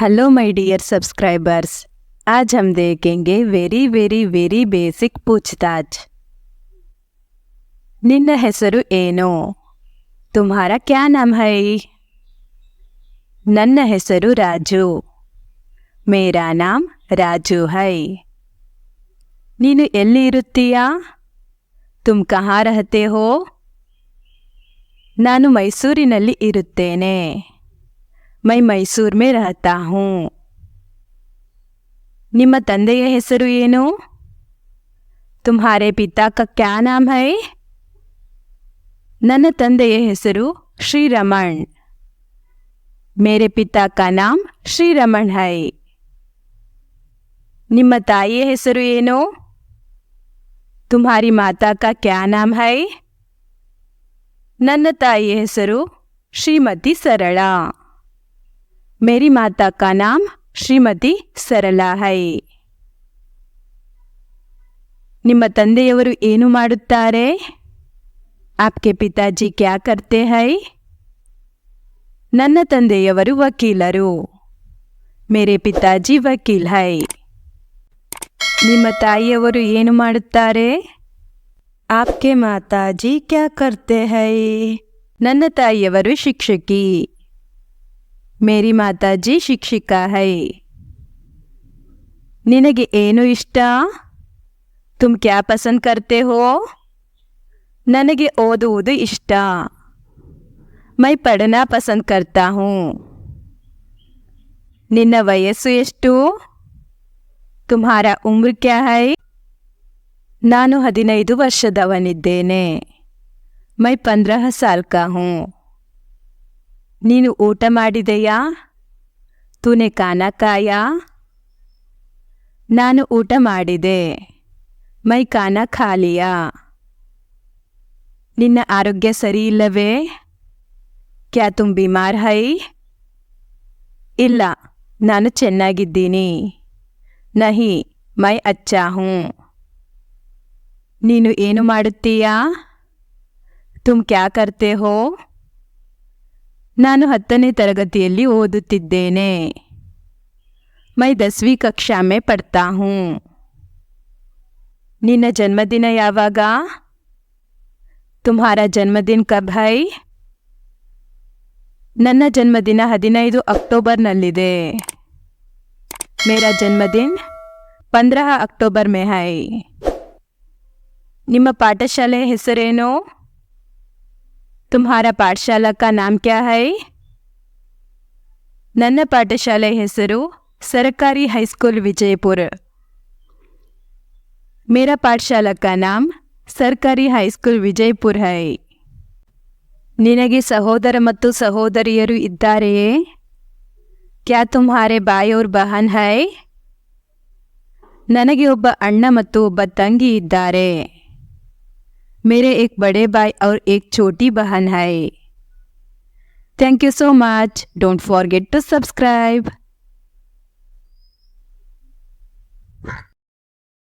Hello my dear subscribers. आज हम देखेंगे वेरी वेरी वेरी बेसिक पूछताछ। निन्न ಹೆಸರು ಏನು? तुम्हारा क्या नाम है? ನನ್ನ ಹೆಸರು ರಾಜು। मेरा नाम राजू है। ನೀನು ಎಲ್ಲಿ ಇರುತ್ತೀಯಾ? तुम कहाँ रहते हो? ನಾನು ಮೈಸೂರಿನಲ್ಲಿ ಇರುತ್ತೇನೆ। मैं मैसूर में रहता हूँ। ನಿಮ್ಮ ತಂದೆಯ ಹೆಸರು ಏನು? तुम्हारे पिता का क्या नाम है? ನನ್ನ ತಂದೆಯ ಹೆಸರು ಶ್ರೀರಮಣ್। मेरे पिता का नाम ಶ್ರೀರಮಣ್ है। ನಿಮ್ಮ ತಾಯಿಯ ಹೆಸರು ಏನು? तुम्हारी माता का क्या नाम है? ನನ್ನ ತಾಯಿಯ ಹೆಸರು ಶ್ರೀಮತಿ ಸರಳಾ। मेरी माता का नाम श्रीमती सरला है। ನಿಮ್ಮ ತಂದೆಯವರು ಏನು ಮಾಡುತ್ತಾರೆ? आपके पिताजी क्या करते हैं? ನನ್ನ ತಂದೆಯವರು ವಕೀಲರು। मेरे पिताजी वकील है। ನಿಮ್ಮ ತಾಯಿಯವರು ಏನು ಮಾಡುತ್ತಾರೆ? आपके माताजी क्या करते हैं? ನನ್ನ ತಾಯಿಯವರು ಶಿಕ್ಷಕಿ। मेरी माताजी शिक्षिका है। ನಿನಗೆ ಏನು ಇಷ್ಟ? तुम क्या पसंद करते हो? ನನಗೆ ಓದುವುದು ಇಷ್ಟ। मैं पढ़ना पसंद करता हूँ। ನಿನ್ನ ವಯಸ್ಸು ಎಷ್ಟು? तुम्हारा उम्र क्या है? ನಾನು 15 ವರ್ಷದವನಿದ್ದೇನೆ। मैं 15 साल का हूँ। ನೀನು ಊಟ ಮಾಡಿದೆಯಾ? तूने खाना खाया? ನಾನು ಊಟ ಮಾಡಿದೆ। मैं खाना खा लिया। ನಿನ್ನ ಆರೋಗ್ಯ ಸರಿ ಇಲ್ಲವೇ? क्या तुम बीमार है? ಇಲ್ಲ, ನಾನು ಚೆನ್ನಾಗಿದ್ದೀನಿ। नहीं, मैं अच्छा हूँ। ನೀನು ಏನು ಮಾಡುತ್ತೀಯಾ? तुम क्या करते हो? ನಾನು 10ನೇ ತರಗತಿಯಲ್ಲಿ ಓದುತ್ತಿದ್ದೇನೆ। मैं 10वीं कक्षा में पढ़ता हूँ। ನಿನ್ನ ಜನ್ಮದಿನ ಯಾವಾಗ? तुम्हारा जन्मदिन कब है? ನನ್ನ ಜನ್ಮದಿನ 15 ಅಕ್ಟೋಬರ್ನಲ್ಲಿದೆ। मेरा जन्मदिन 15 अक्टूबर में है। ನಿಮ್ಮ ಪಾಠಶಾಲೆಯ ಹೆಸರೇನು? तुम्हारा पाठशाला का नाम क्या है? ನನ್ನ ಪಾಠಶಾಲೆಯ ಹೆಸರು सरकारी हाई स्कूल विजयपुर। मेरा पाठशाला का नाम सरकारी हाई स्कूल विजयपुर है। ನಿನಗೆ ಸಹೋದರ ಮತ್ತು ಸಹೋದರಿಯರು ಇದ್ದಾರೆಯೇ? क्या तुम्हारे भाई और बहन है? ನನಗೆ ಒಬ್ಬ ಅಣ್ಣ ಮತ್ತು ಒಬ್ಬ ತಂಗಿ ಇದ್ದಾರೆ। मेरे एक बड़े भाई और एक छोटी बहन है। Thank you so much. Don't forget to subscribe.